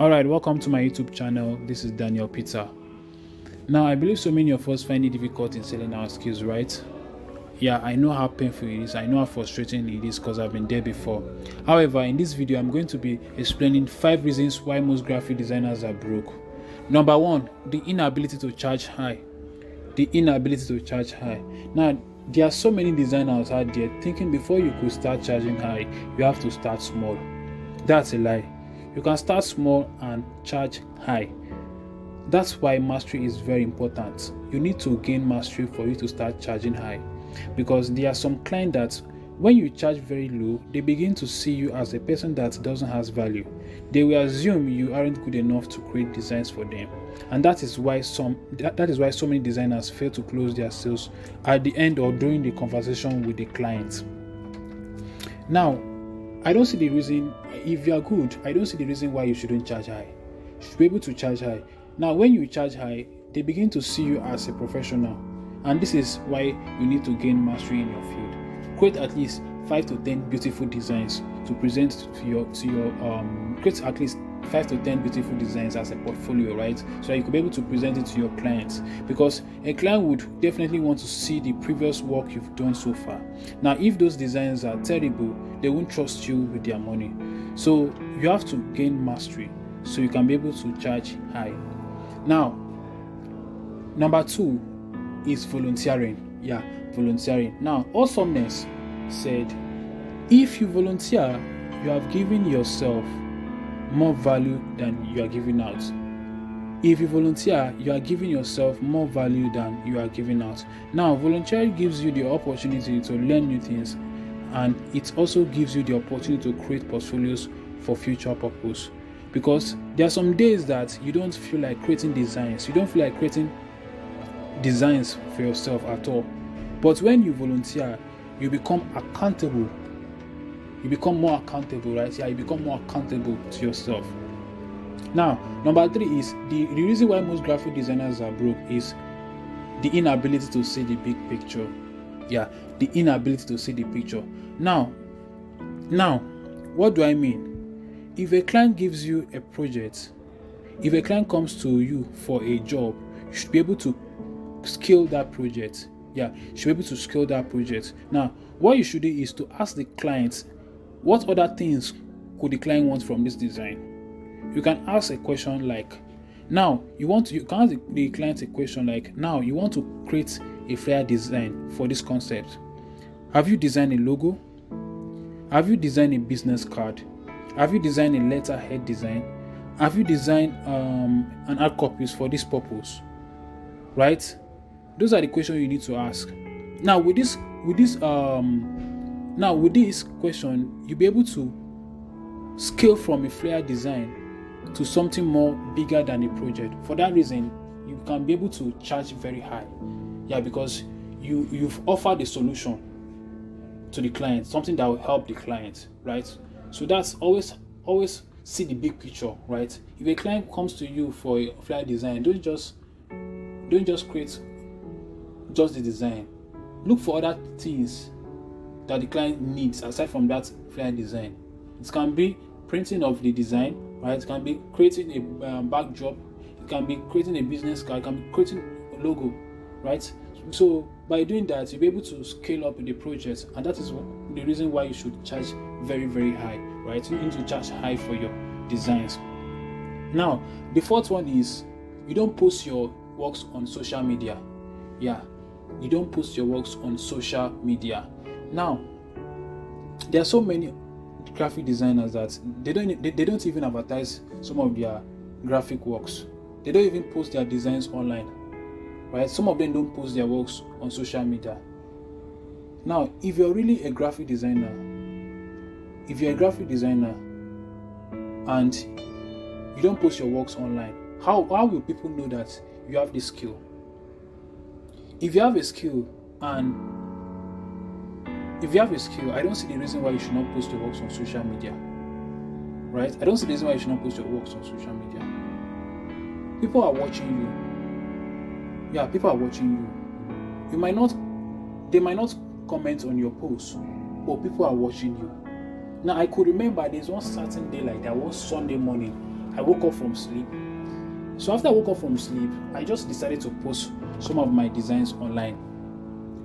Alright, welcome to my YouTube channel. This is Daniel Peter. Now, I believe so many of us find it difficult in selling our skills, right? Yeah, I know how painful it is. I know how frustrating it is because I've been there before. However, in this video, I'm going to be explaining 5 reasons why most graphic designers are broke. Number 1, the inability to charge high. The inability to charge high. Now, there are so many designers out there thinking before you could start charging high, you have to start small. That's a lie. You can start small and charge high. That's why mastery is very important. You need to gain mastery for you to start charging high, because there are some clients that when you charge very low, they begin to see you as a person that doesn't have value. They will assume you aren't good enough to create designs for them, and that is why so many designers fail to close their sales at the end or during the conversation with the client. Now, I don't see the reason. If you are good, I don't see the reason why you shouldn't charge high. You should be able to charge high. Now, when you charge high, they begin to see you as a professional, and this is why you need to gain mastery in your field. Create at least 5 to 10 beautiful designs to present to your create at least 5 to 10 beautiful designs as a portfolio, right? So you could be able to present it to your clients, because a client would definitely want to see the previous work you've done so far. Now, if those designs are terrible, they won't trust you with their money. So you have to gain mastery so you can be able to charge high. Now, number 2 is volunteering. Yeah, volunteering. Now, Awesomeness said, if you volunteer, you have given yourself more value than you are giving out. If you volunteer, you are giving yourself more value than you are giving out. Now, volunteering gives you the opportunity to learn new things, and it also gives you the opportunity to create portfolios for future purpose. Because there are some days that you don't feel like creating designs. You don't feel like creating designs for yourself at all. But when you volunteer, you become accountable. You become more accountable, right? Yeah, you become more accountable to yourself. Now, number 3 is the reason why most graphic designers are broke is the inability to see the big picture. Yeah, the inability to see the picture. Now, what do I mean? If a client gives you a project, if a client comes to you for a job, you should be able to scale that project. Yeah, you should be able to scale that project. Now, what you should do is to ask the client, what other things could the client want from this design? You can ask a question like, you can ask the client a question like, now you want to create a flyer design for this concept. Have you designed a logo? Have you designed a business card? Have you designed a letterhead design? Have you designed an hard copies for this purpose? Right? Those are the questions you need to ask. Now, with this question, you'll be able to scale from a flyer design to something more bigger than a project. For that reason, you can be able to charge very high. Yeah, because you've offered a solution to the client, something that will help the client, right? So that's always see the big picture, right? If a client comes to you for a flyer design, don't just create just the design. Look for other things that the client needs aside from that flyer design. It can be printing of the design, right? It can be creating a backdrop. It can be creating a business card. It can be creating a logo, right? So by doing that, you'll be able to scale up the project, and that is the reason why you should charge very, very high, right? You need to charge high for your designs. Now, the 4th one is you don't post your works on social media. Yeah, you don't post your works on social media. Now, there are so many graphic designers that they don't even advertise some of their graphic works. They don't even post their designs online, right? Some of them don't post their works on social media. Now, if you're really a graphic designer, and you don't post your works online, how will people know that you have this skill? If you have a skill, I don't see the reason why you should not post your works on social media, right? I don't see the reason why you should not post your works on social media. People are watching you. Yeah, people are watching you. They might not comment on your post, but people are watching you. Now, I could remember there's one certain day like that, one Sunday morning, I woke up from sleep. So after I woke up from sleep, I just decided to post some of my designs online.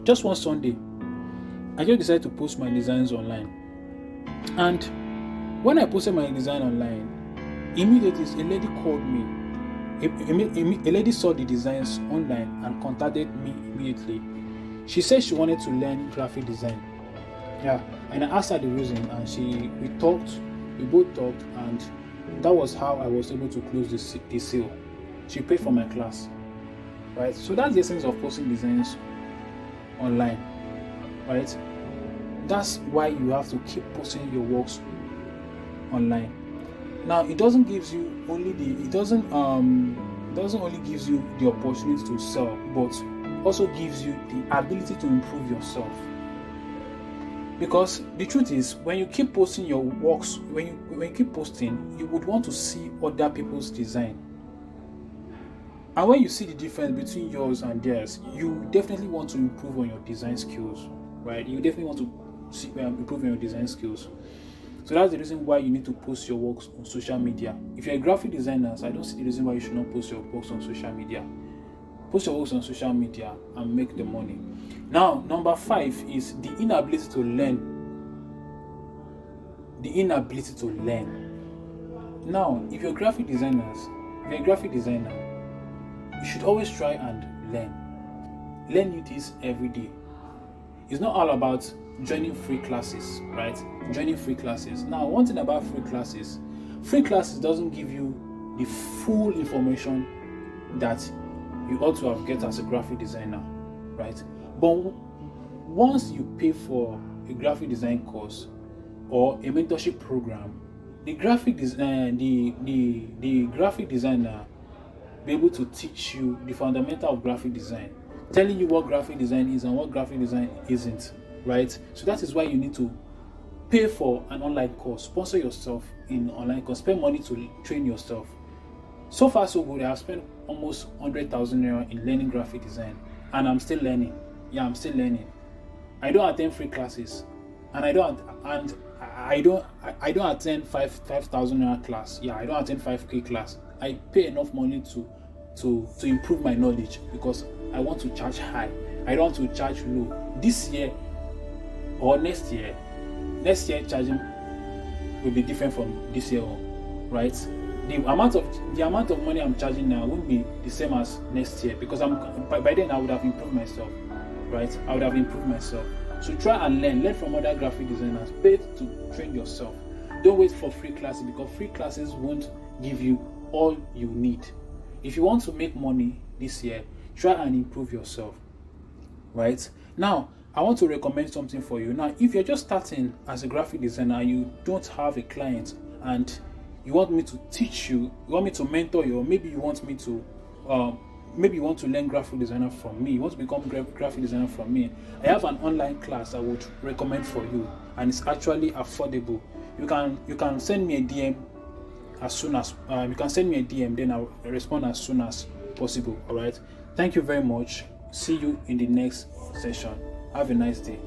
Just one Sunday, I just decided to post my designs online. And when I posted my design online, immediately a lady called me. A lady saw the designs online and contacted me immediately. She said she wanted to learn graphic design. Yeah, and I asked her the reason, and we both talked, and that was how I was able to close the sale. She paid for my class, right? So that's the essence of posting designs online, right? That's why you have to keep posting your works online. Now, it doesn't only gives you the opportunity to sell, but also gives you the ability to improve yourself. Because the truth is, when you keep posting your works, when you keep posting, you would want to see other people's design. And when you see the difference between yours and theirs, you definitely want to improve on your design skills, right? You definitely want to improve on your design skills. So that's the reason why you need to post your works on social media. If you're a graphic designer, I don't see the reason why you should not post your works on social media. Post your works on social media and make the money. Now, number 5 is the inability to learn. The inability to learn. Now, if you're a graphic designer, you should always try and learn. Learn new things every day. It's not all about joining free classes, right? Joining free classes. Now, one thing about free classes doesn't give you the full information that you ought to have get as a graphic designer, right? But once you pay for a graphic design course or a mentorship program, the graphic designer be able to teach you the fundamental of graphic design, telling you what graphic design is and what graphic design isn't, right? So that is why you need to pay for an online course, sponsor yourself in online course, spend money to train yourself. So far so good. I have spent almost 100,000 naira in learning graphic design, and I'm still learning. Yeah, I'm still learning. I don't attend free classes, and I don't attend 5,000 naira class. Yeah, I don't attend 5K class. I pay enough money to improve my knowledge, because I want to charge high. I don't want to charge low. This year or next year charging will be different from this year, right? The amount of money I'm charging now won't be the same as next year, because by then I would have improved myself, right? I would have improved myself. So try and learn from other graphic designers. Pay to train yourself. Don't wait for free classes, because free classes won't give you all you need. If you want to make money this year, try and improve yourself, right? Now, I want to recommend something for you. Now, if you're just starting as a graphic designer, you don't have a client, and you want me to teach you, you want me to mentor you, or maybe you want me to maybe you want to learn graphic designer from me, you want to become graphic designer from me, I have an online class I would recommend for you, and it's actually affordable. You can send me a DM as soon as then I'll respond as soon as possible. All right, thank you very much. See you in the next session. Have a nice day.